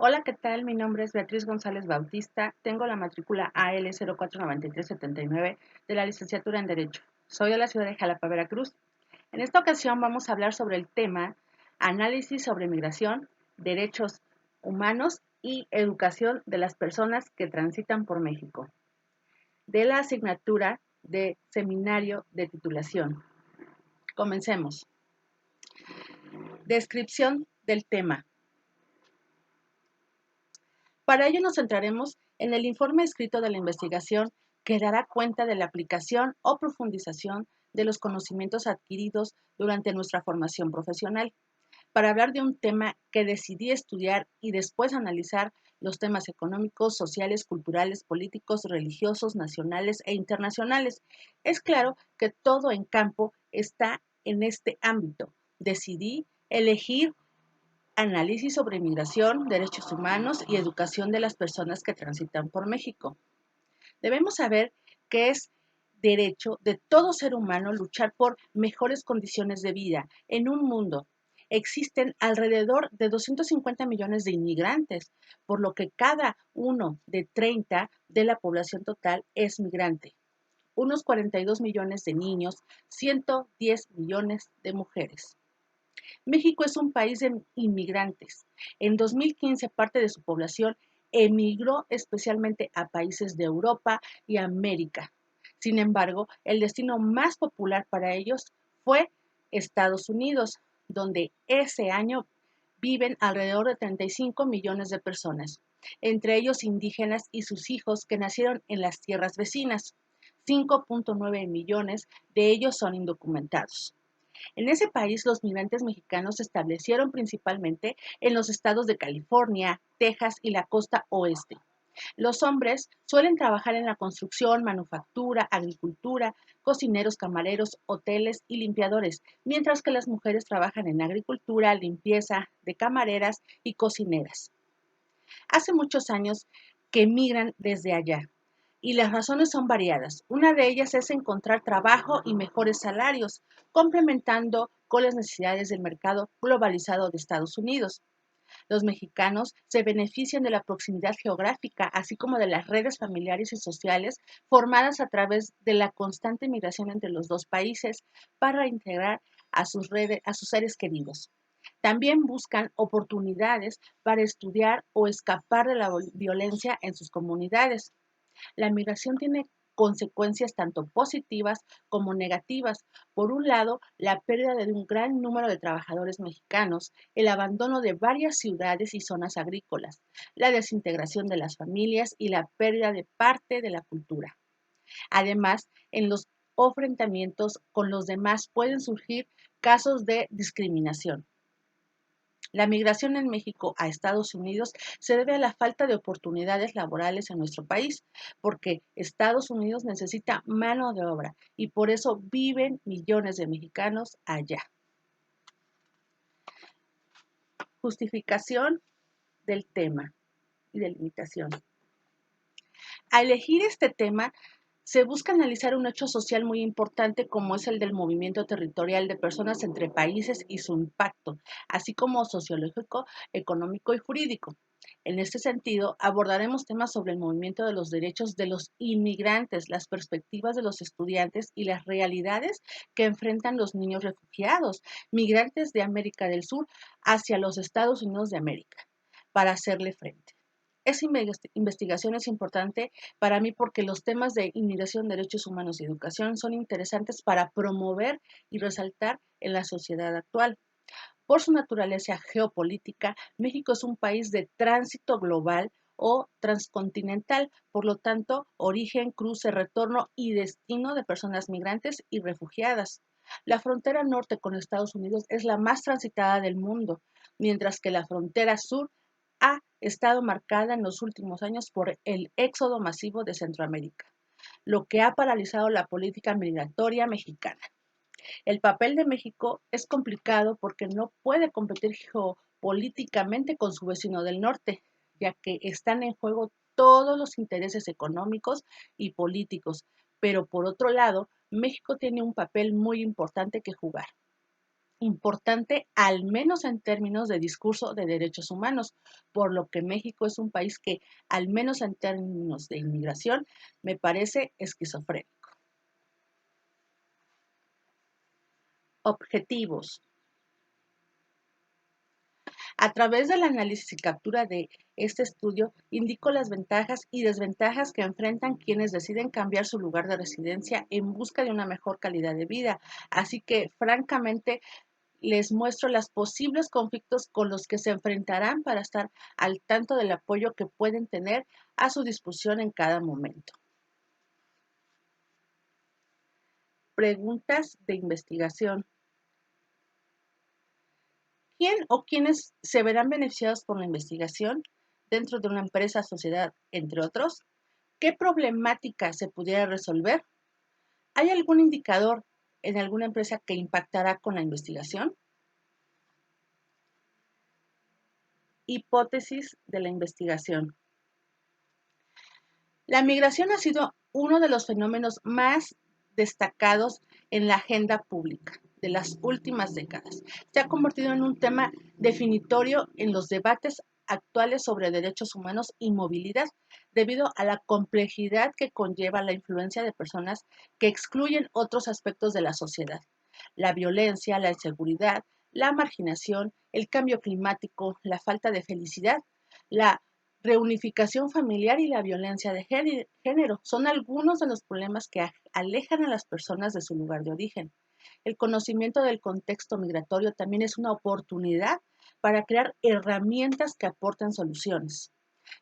Hola, ¿qué tal? Mi nombre es Beatriz González Bautista. Tengo la matrícula AL 049379 de la licenciatura en Derecho. Soy de la ciudad de Jalapa, Veracruz. En esta ocasión vamos a hablar sobre el tema análisis sobre migración, derechos humanos y educación de las personas que transitan por México, de la asignatura de seminario de titulación. Comencemos. Descripción del tema. Para ello nos centraremos en el informe escrito de la investigación que dará cuenta de la aplicación o profundización de los conocimientos adquiridos durante nuestra formación profesional, para hablar de un tema que decidí estudiar y después analizar los temas económicos, sociales, culturales, políticos, religiosos, nacionales e internacionales. Es claro que todo en campo está en este ámbito. Decidí elegir análisis sobre migración, derechos humanos y educación de las personas que transitan por México. Debemos saber que es derecho de todo ser humano luchar por mejores condiciones de vida en un mundo. Existen alrededor de 250 millones de inmigrantes, por lo que cada uno de 30 de la población total es migrante. Unos 42 millones de niños, 110 millones de mujeres. México es un país de inmigrantes. En 2015, parte de su población emigró especialmente a países de Europa y América. Sin embargo, el destino más popular para ellos fue Estados Unidos, donde ese año viven alrededor de 35 millones de personas, entre ellos indígenas y sus hijos que nacieron en las tierras vecinas. 5.9 millones de ellos son indocumentados. En ese país, los migrantes mexicanos se establecieron principalmente en los estados de California, Texas y la costa oeste. Los hombres suelen trabajar en la construcción, manufactura, agricultura, cocineros, camareros, hoteles y limpiadores, mientras que las mujeres trabajan en agricultura, limpieza de camareras y cocineras. Hace muchos años que migran desde allá y las razones son variadas. Una de ellas es encontrar trabajo y mejores salarios, complementando con las necesidades del mercado globalizado de Estados Unidos. Los mexicanos se benefician de la proximidad geográfica, así como de las redes familiares y sociales formadas a través de la constante migración entre los dos países para integrar a sus seres queridos. También buscan oportunidades para estudiar o escapar de la violencia en sus comunidades. La migración tiene consecuencias tanto positivas como negativas. Por un lado, la pérdida de un gran número de trabajadores mexicanos, el abandono de varias ciudades y zonas agrícolas, la desintegración de las familias y la pérdida de parte de la cultura. Además, en los enfrentamientos con los demás pueden surgir casos de discriminación. La migración en México a Estados Unidos se debe a la falta de oportunidades laborales en nuestro país, porque Estados Unidos necesita mano de obra y por eso viven millones de mexicanos allá. Justificación del tema y delimitación. Al elegir este tema, se busca analizar un hecho social muy importante como es el del movimiento territorial de personas entre países y su impacto, así como sociológico, económico y jurídico. En este sentido, abordaremos temas sobre el movimiento de los derechos de los inmigrantes, las perspectivas de los estudiantes y las realidades que enfrentan los niños refugiados, migrantes de América del Sur hacia los Estados Unidos de América, para hacerle frente. Esa investigación es importante para mí porque los temas de inmigración, derechos humanos y educación son interesantes para promover y resaltar en la sociedad actual. Por su naturaleza geopolítica, México es un país de tránsito global o transcontinental, por lo tanto, origen, cruce, retorno y destino de personas migrantes y refugiadas. La frontera norte con Estados Unidos es la más transitada del mundo, mientras que la frontera sur ha estado marcada en los últimos años por el éxodo masivo de Centroamérica, lo que ha paralizado la política migratoria mexicana. El papel de México es complicado porque no puede competir geopolíticamente con su vecino del norte, ya que están en juego todos los intereses económicos y políticos. Pero por otro lado, México tiene un papel muy importante que jugar. importante, al menos en términos de discurso de derechos humanos, por lo que México es un país que, al menos en términos de inmigración, me parece esquizofrénico. Objetivos. A través del análisis y captura de este estudio, indico las ventajas y desventajas que enfrentan quienes deciden cambiar su lugar de residencia en busca de una mejor calidad de vida. Así que, francamente, les muestro los posibles conflictos con los que se enfrentarán para estar al tanto del apoyo que pueden tener a su disposición en cada momento. Preguntas de investigación. ¿Quién o quiénes se verán beneficiados por la investigación dentro de una empresa, sociedad, entre otros? ¿Qué problemática se pudiera resolver? ¿Hay algún indicador en alguna empresa que impactará con la investigación? Hipótesis de la investigación. La migración ha sido uno de los fenómenos más destacados en la agenda pública de las últimas décadas. Se ha convertido en un tema definitorio en los debates actuales sobre derechos humanos y movilidad, debido a la complejidad que conlleva la influencia de personas que excluyen otros aspectos de la sociedad. La violencia, la inseguridad, la marginación, el cambio climático, la falta de felicidad, la reunificación familiar y la violencia de género son algunos de los problemas que alejan a las personas de su lugar de origen. El conocimiento del contexto migratorio también es una oportunidad para crear herramientas que aporten soluciones.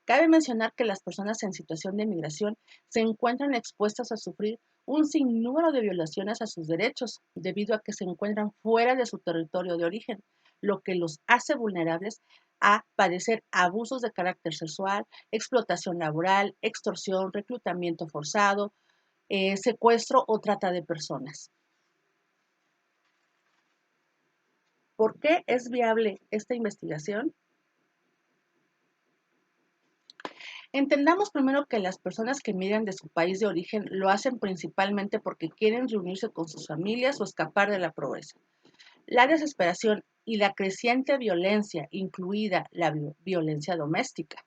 Cabe mencionar que las personas en situación de migración se encuentran expuestas a sufrir un sinnúmero de violaciones a sus derechos debido a que se encuentran fuera de su territorio de origen, lo que los hace vulnerables a padecer abusos de carácter sexual, explotación laboral, extorsión, reclutamiento forzado, secuestro o trata de personas. ¿Por qué es viable esta investigación? Entendamos primero que las personas que migran de su país de origen lo hacen principalmente porque quieren reunirse con sus familias o escapar de la pobreza. La desesperación y la creciente violencia, incluida la violencia doméstica.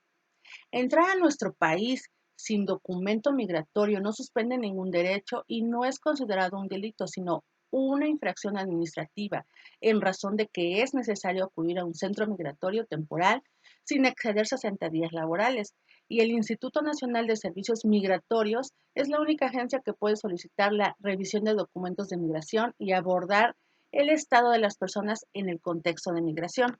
Entrar a nuestro país sin documento migratorio no suspende ningún derecho y no es considerado un delito, sino una infracción administrativa, en razón de que es necesario acudir a un centro migratorio temporal sin exceder 60 días laborales. Y el Instituto Nacional de Servicios Migratorios es la única agencia que puede solicitar la revisión de documentos de migración y abordar el estado de las personas en el contexto de migración.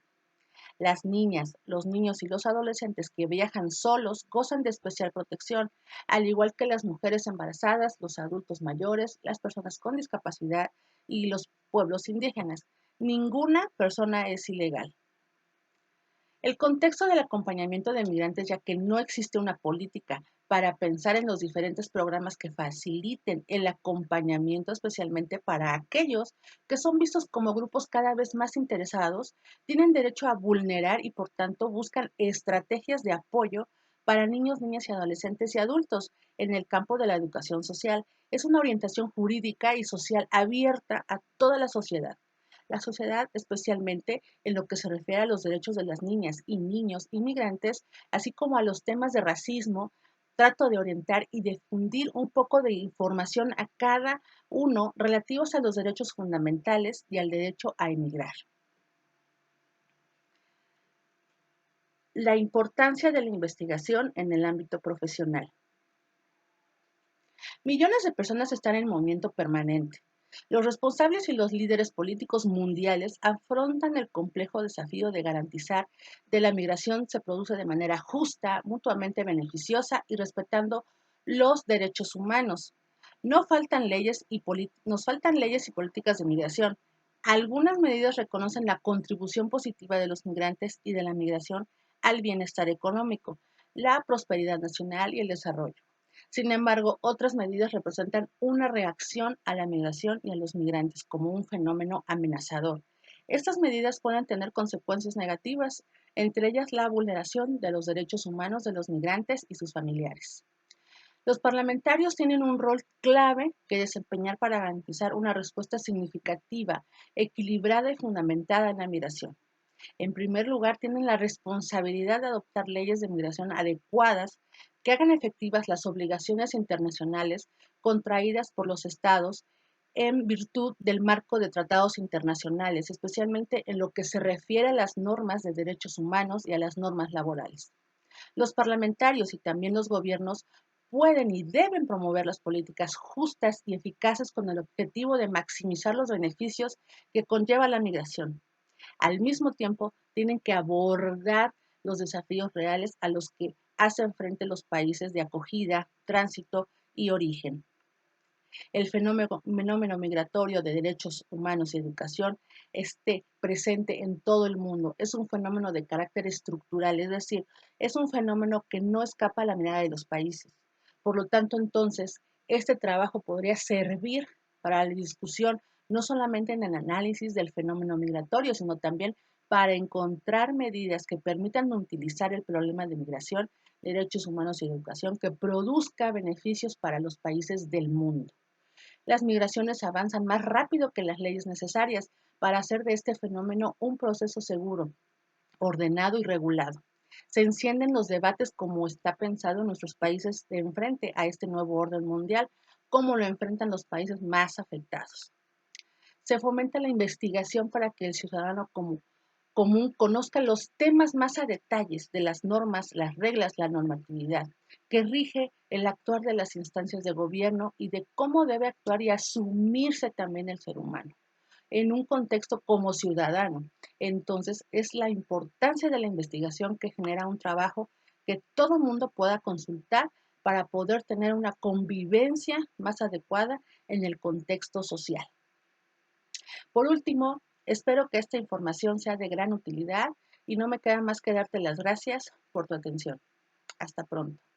Las niñas, los niños y los adolescentes que viajan solos gozan de especial protección, al igual que las mujeres embarazadas, los adultos mayores, las personas con discapacidad y los pueblos indígenas. Ninguna persona es ilegal. El contexto del acompañamiento de migrantes, ya que no existe una política para pensar en los diferentes programas que faciliten el acompañamiento, especialmente para aquellos que son vistos como grupos cada vez más interesados, tienen derecho a vulnerar y por tanto buscan estrategias de apoyo para niños, niñas y adolescentes y adultos en el campo de la educación social. Es una orientación jurídica y social abierta a toda la sociedad. La sociedad, especialmente en lo que se refiere a los derechos de las niñas y niños inmigrantes, así como a los temas de racismo, trato de orientar y difundir un poco de información a cada uno relativos a los derechos fundamentales y al derecho a emigrar. La importancia de la investigación en el ámbito profesional. Millones de personas están en movimiento permanente. Los responsables y los líderes políticos mundiales afrontan el complejo desafío de garantizar que la migración se produce de manera justa, mutuamente beneficiosa y respetando los derechos humanos. Nos faltan leyes y políticas de migración. Algunas medidas reconocen la contribución positiva de los migrantes y de la migración al bienestar económico, la prosperidad nacional y el desarrollo. Sin embargo, otras medidas representan una reacción a la migración y a los migrantes como un fenómeno amenazador. Estas medidas pueden tener consecuencias negativas, entre ellas la vulneración de los derechos humanos de los migrantes y sus familiares. Los parlamentarios tienen un rol clave que desempeñar para garantizar una respuesta significativa, equilibrada y fundamentada en la migración. En primer lugar, tienen la responsabilidad de adoptar leyes de migración adecuadas que hagan efectivas las obligaciones internacionales contraídas por los estados en virtud del marco de tratados internacionales, especialmente en lo que se refiere a las normas de derechos humanos y a las normas laborales. Los parlamentarios y también los gobiernos pueden y deben promover las políticas justas y eficaces con el objetivo de maximizar los beneficios que conlleva la migración. Al mismo tiempo, tienen que abordar los desafíos reales a los que hacen frente los países de acogida, tránsito y origen. El fenómeno migratorio de derechos humanos y educación esté presente en todo el mundo. Es un fenómeno de carácter estructural, es decir, es un fenómeno que no escapa a la mirada de los países. Por lo tanto, entonces, este trabajo podría servir para la discusión no solamente en el análisis del fenómeno migratorio, sino también para encontrar medidas que permitan utilizar el problema de migración, derechos humanos y educación que produzca beneficios para los países del mundo. Las migraciones avanzan más rápido que las leyes necesarias para hacer de este fenómeno un proceso seguro, ordenado y regulado. Se encienden los debates como está pensado en nuestros países de enfrente a este nuevo orden mundial, como lo enfrentan los países más afectados. Se fomenta la investigación para que el ciudadano común conozca los temas más a detalles de las normas, las reglas, la normatividad que rige el actuar de las instancias de gobierno y de cómo debe actuar y asumirse también el ser humano en un contexto como ciudadano. Entonces, es la importancia de la investigación que genera un trabajo que todo mundo pueda consultar para poder tener una convivencia más adecuada en el contexto social. Por último, espero que esta información sea de gran utilidad y no me queda más que darte las gracias por tu atención. Hasta pronto.